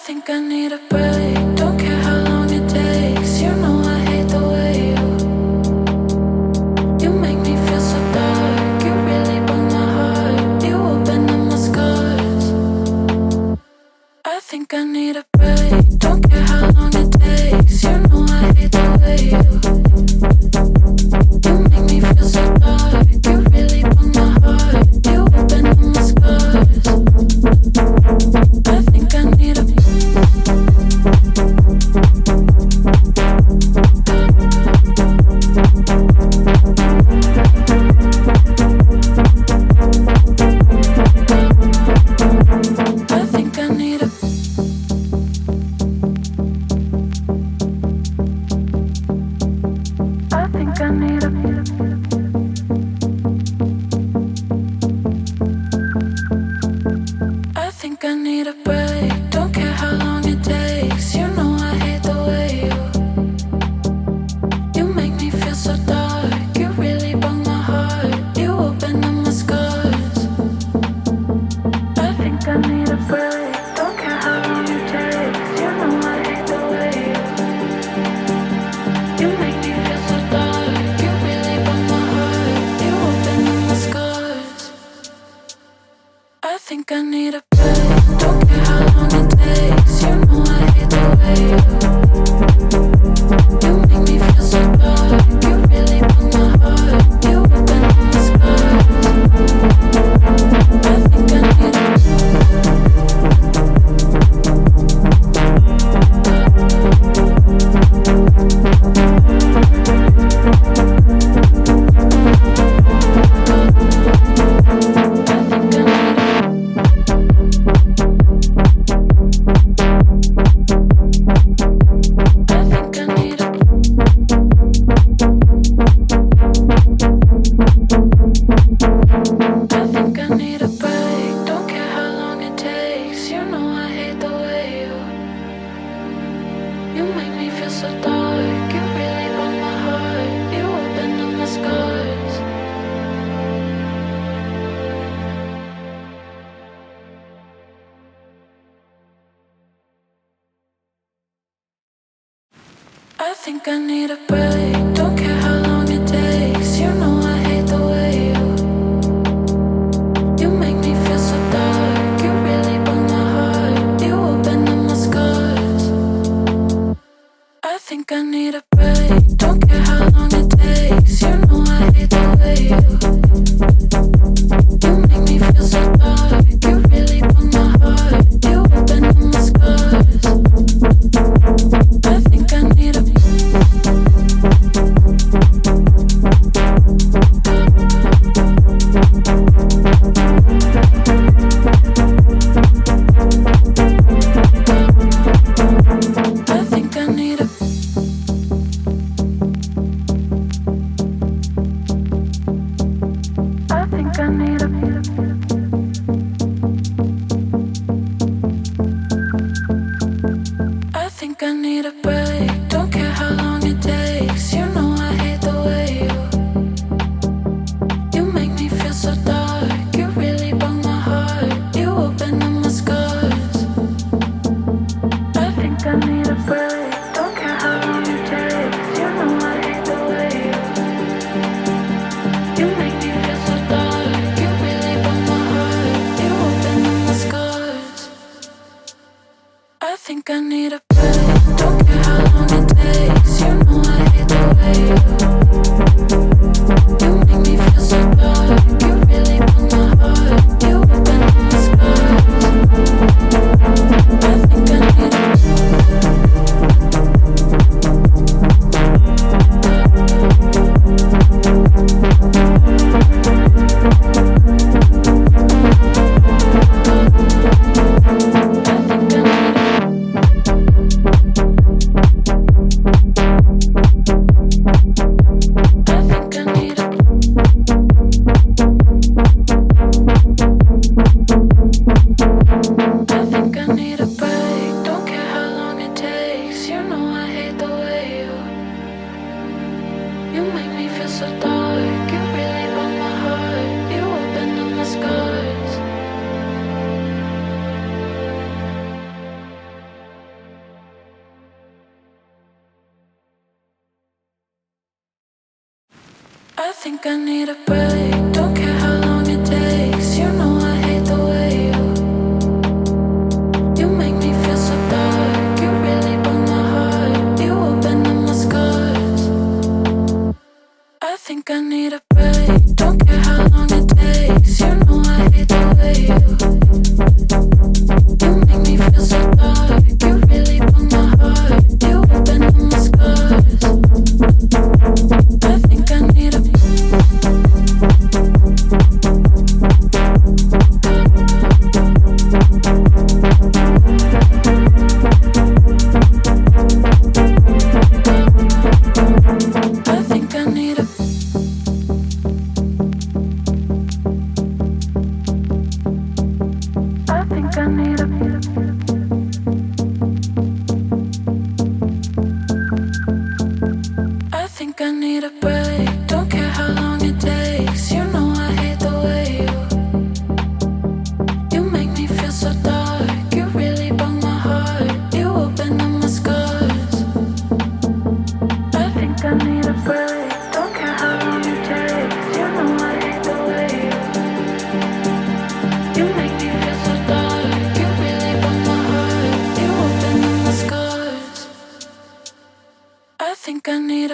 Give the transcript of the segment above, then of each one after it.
think I need a break. Don't care how long it takes. You know I hate the way you make me feel so dark. You really broke my heart. You opened up my scars. I think I need a break. Don't care how long it takes. You know I hate the way you make me feel so dark. You really broke my heart. You opened up my scars. I think I need a think I need a break. Don't care how long it takes. You know I hate the way you make me feel so dark. You really broke my heart. You opened up my scars. I think I need a break. Don't care how long it takes. You know I hate the way you make me feel so dark. You really broke my heart. You opened up my scars. I think I need a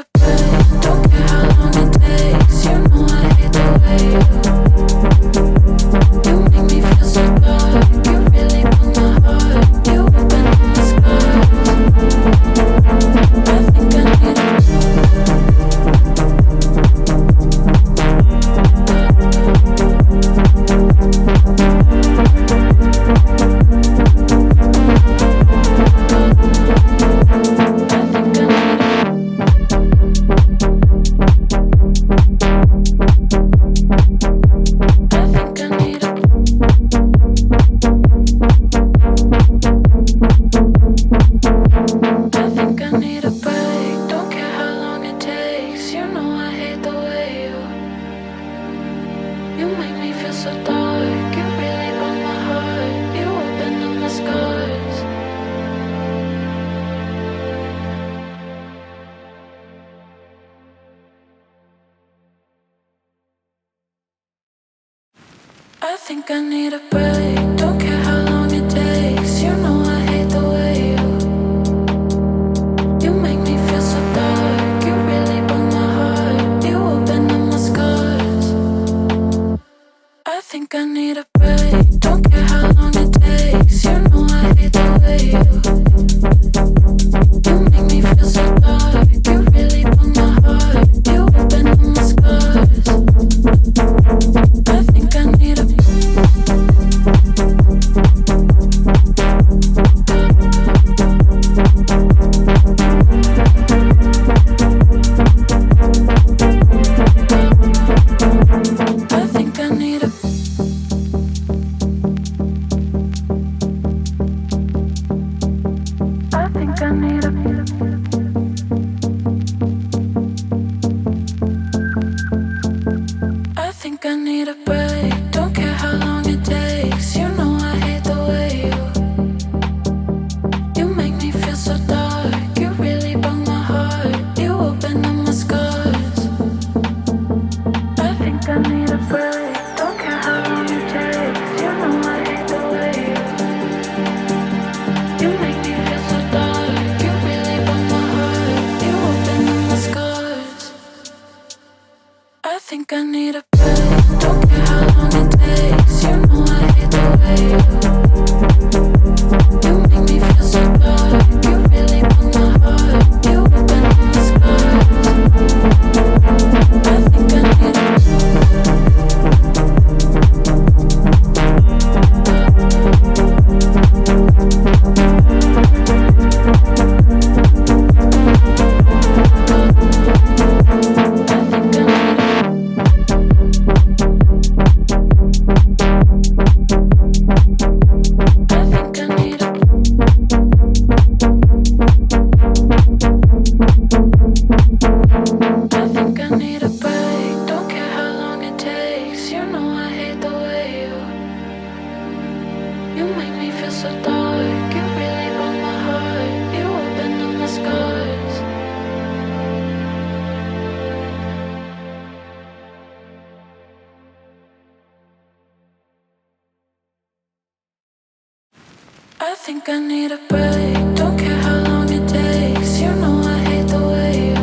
I think I need a break. Don't care how long it takes. You know I hate the way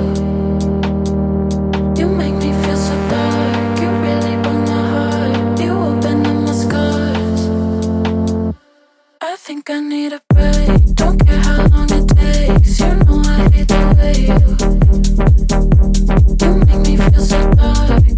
you make me feel so dark. You really broke my heart. You opened up my scars. I think I need a break. Don't care how long it takes. You know I hate the way you make me feel so dark.